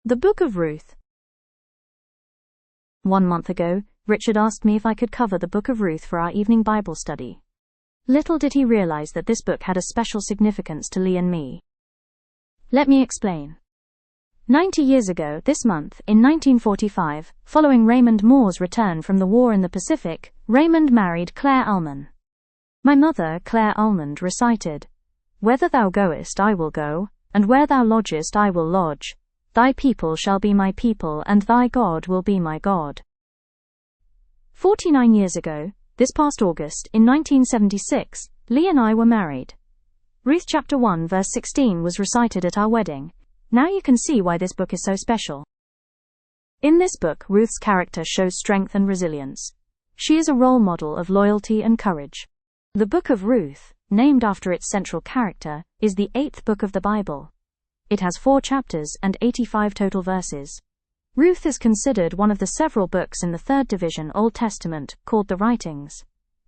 The Book of Ruth. 1 month ago, Richard asked me if I could cover the Book of Ruth for our evening Bible study. Little did he realize that this book had a special significance to Lee and me. Let me explain. 90 years ago, this month, in 1945, following Raymond Moore's return from the war in the Pacific, Raymond married Claire Almond. My mother, Claire Almond, recited, "Whither thou goest, I will go, and where thou lodgest, I will lodge. Thy people shall be my people, and thy God will be my God." 49 years ago, this past August, in 1976, Lee and I were married. Ruth chapter 1 verse 16 was recited at our wedding. Now you can see why this book is so special. In this book, Ruth's character shows strength and resilience. She is a role model of loyalty and courage. The Book of Ruth, named after its central character, is the 8th book of the Bible. It has 4 chapters and 85 total verses. Ruth is considered one of the several books in the 3rd division Old Testament, called the Writings.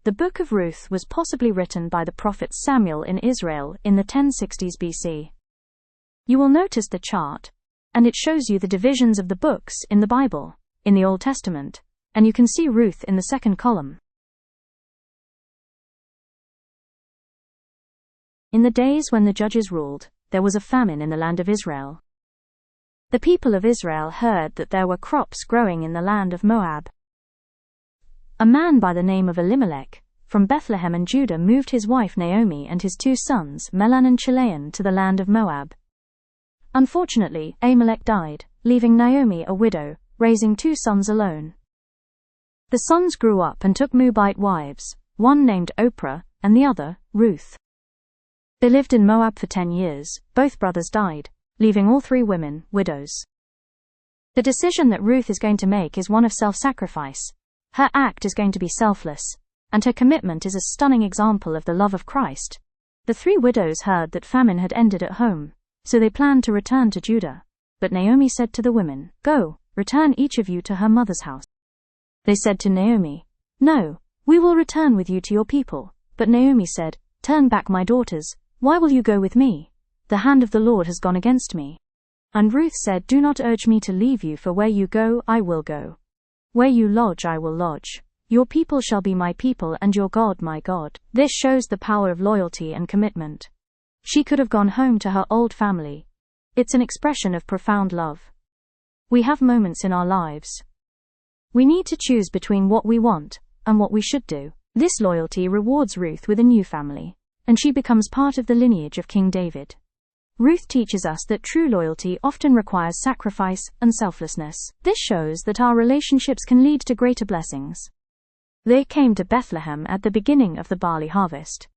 The Book of Ruth was possibly written by the prophet Samuel in Israel in the 1060s BC. You will notice the chart, and it shows you the divisions of the books in the Bible, in the Old Testament, and you can see Ruth in the 2nd column. In the days when the judges ruled, there was a famine in the land of Israel. The people of Israel heard that there were crops growing in the land of Moab. A man by the name of Elimelech, from Bethlehem in Judah, moved his wife Naomi and his 2 sons, Mahlon and Chilion, to the land of Moab. Unfortunately, Amalek died, leaving Naomi a widow, raising 2 sons alone. The sons grew up and took Moabite wives, one named Oprah and the other, Ruth. They lived in Moab for 10 years, both brothers died, leaving all 3 women widows. The decision that Ruth is going to make is one of self-sacrifice. Her act is going to be selfless, and her commitment is a stunning example of the love of Christ. The 3 widows heard that famine had ended at home, so they planned to return to Judah. But Naomi said to the women, "Go, return each of you to her mother's house." They said to Naomi, "No, we will return with you to your people." But Naomi said, "Turn back, my daughters. Why will you go with me? The hand of the Lord has gone against me." And Ruth said, "Do not urge me to leave you, for where you go, I will go. Where you lodge, I will lodge. Your people shall be my people, and your God my God." This shows the power of loyalty and commitment. She could have gone home to her old family. It's an expression of profound love. We have moments in our lives. We need to choose between what we want and what we should do. This loyalty rewards Ruth with a new family, and she becomes part of the lineage of King David. Ruth teaches us that true loyalty often requires sacrifice and selflessness. This shows that our relationships can lead to greater blessings. They came to Bethlehem at the beginning of the barley harvest.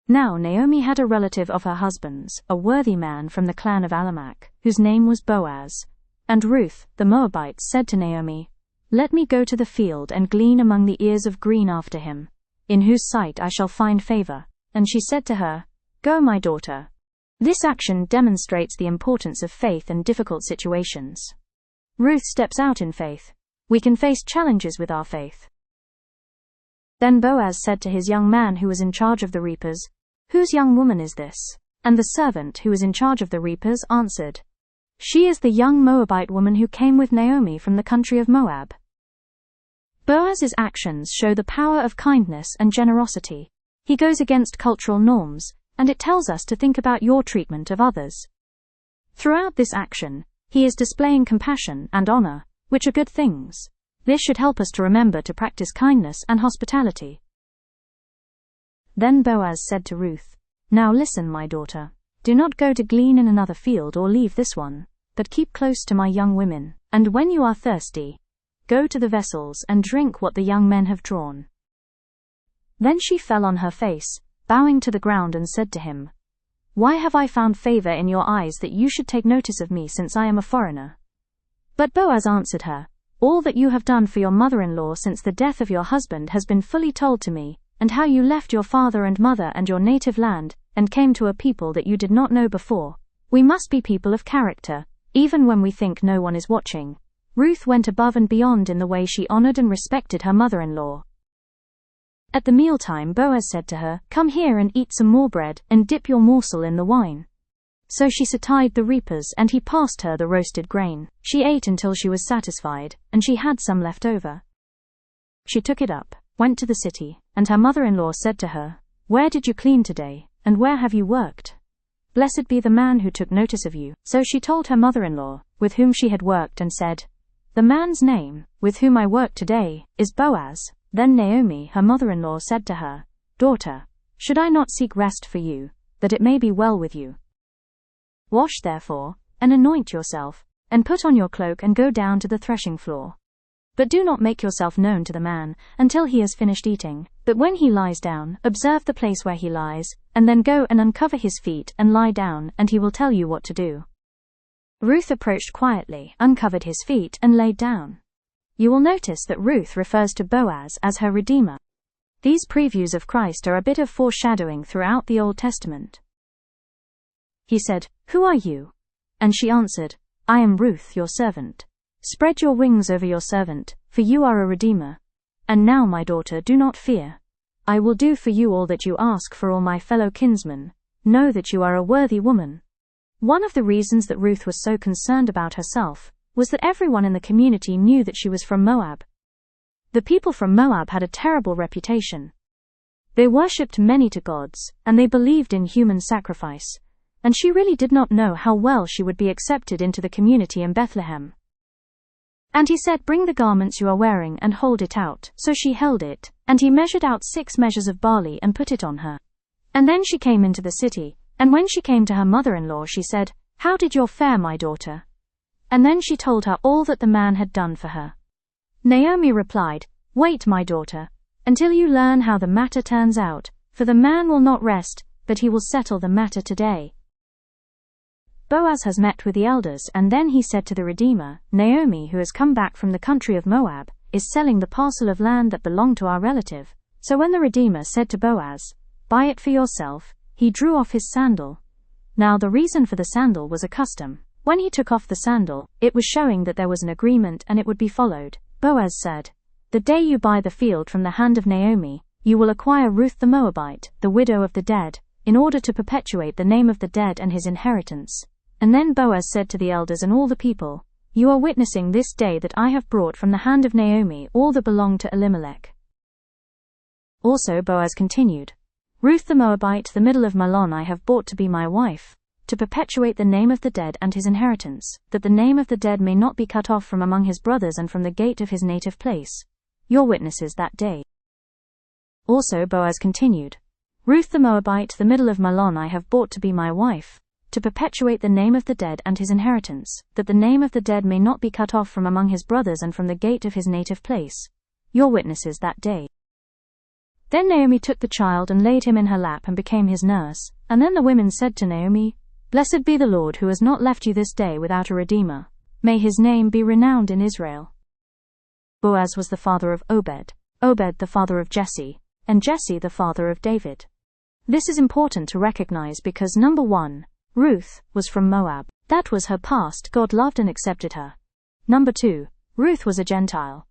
Now Naomi had a relative of her husband's, a worthy man from the clan of Elimelech, whose name was Boaz. And Ruth, the Moabite, said to Naomi, "Let me go to the field and glean among the ears of green after him, in whose sight I shall find favor." And she said to her, "Go, my daughter." This action demonstrates the importance of faith in difficult situations. Ruth steps out in faith. We can face challenges with our faith. Then Boaz said to his young man who was in charge of the reapers, "Whose young woman is this?" And the servant who was in charge of the reapers answered, "She is the young Moabite woman who came with Naomi from the country of Moab." Boaz's actions show the power of kindness and generosity. He goes against cultural norms, and it tells us to think about your treatment of others. Throughout this action, he is displaying compassion and honor, which are good things. This should help us to remember to practice kindness and hospitality. Then Boaz said to Ruth, "Now listen, my daughter. Do not go to glean in another field or leave this one, but keep close to my young women. And when you are thirsty, go to the vessels and drink what the young men have drawn." Then she fell on her face, bowing to the ground, and said to him, "Why have I found favor in your eyes that you should take notice of me, since I am a foreigner?" But Boaz answered her, "All that you have done for your mother-in-law since the death of your husband has been fully told to me, and how you left your father and mother and your native land, and came to a people that you did not know before. We must be people of character, even when we think no one is watching." Ruth went above and beyond in the way she honored and respected her mother-in-law. At the mealtime, Boaz said to her, "Come here and eat some more bread, and dip your morsel in the wine." So she satied the reapers, and he passed her the roasted grain. She ate until she was satisfied, and she had some left over. She took it up, went to the city, and her mother-in-law said to her, "Where did you clean today, and where have you worked? Blessed be the man who took notice of you." So she told her mother-in-law, with whom she had worked, and said, "The man's name, with whom I worked today, is Boaz." Then Naomi, her mother-in-law, said to her, "Daughter, should I not seek rest for you, that it may be well with you? Wash therefore, and anoint yourself, and put on your cloak and go down to the threshing floor. But do not make yourself known to the man, until he has finished eating. But when he lies down, observe the place where he lies, and then go and uncover his feet and lie down, and he will tell you what to do." Ruth approached quietly, uncovered his feet, and laid down. You will notice that Ruth refers to Boaz as her Redeemer. These previews of Christ are a bit of foreshadowing throughout the Old Testament. He said, "Who are you?" And she answered, "I am Ruth, your servant. Spread your wings over your servant, for you are a redeemer. And now, my daughter, do not fear. I will do for you all that you ask for all my fellow kinsmen. Know that you are a worthy woman." One of the reasons that Ruth was so concerned about herself was that everyone in the community knew that she was from Moab. The people from Moab had a terrible reputation. They worshipped many to gods, and they believed in human sacrifice, and she really did not know how well she would be accepted into the community in Bethlehem. And he said, "Bring the garments you are wearing and hold it out." So she held it, and he measured out 6 measures of barley and put it on her. And then she came into the city, and when she came to her mother-in-law she said, "How did your fare, my daughter?" And then she told her all that the man had done for her. Naomi replied, "Wait, my daughter, until you learn how the matter turns out, for the man will not rest, but he will settle the matter today." Boaz has met with the elders, and then he said to the Redeemer, "Naomi, who has come back from the country of Moab, is selling the parcel of land that belonged to our relative." So when the Redeemer said to Boaz, "Buy it for yourself," he drew off his sandal. Now the reason for the sandal was a custom. When he took off the sandal, it was showing that there was an agreement and it would be followed. Boaz said, "The day you buy the field from the hand of Naomi, you will acquire Ruth the Moabite, the widow of the dead, in order to perpetuate the name of the dead and his inheritance." And then Boaz said to the elders and all the people, "You are witnessing this day that I have brought from the hand of Naomi all that belonged to Elimelech." Also Boaz continued, "Ruth the Moabite, the middle of Mahlon, I have bought to be my wife, to perpetuate the name of the dead and his inheritance, that the name of the dead may not be cut off from among his brothers and from the gate of his native place. Your witnesses that day." Also Boaz continued, "Ruth the Moabite, the middle of Mahlon, I have bought to be my wife, to perpetuate the name of the dead and his inheritance, that the name of the dead may not be cut off from among his brothers and from the gate of his native place. Your witnesses that day." Then Naomi took the child and laid him in her lap and became his nurse. And then the women said to Naomi, "Blessed be the Lord who has not left you this day without a redeemer. May his name be renowned in Israel." Boaz was the father of Obed, Obed the father of Jesse, and Jesse the father of David. This is important to recognize because number 1, Ruth was from Moab. That was her past. God loved and accepted her. Number 2, Ruth was a Gentile.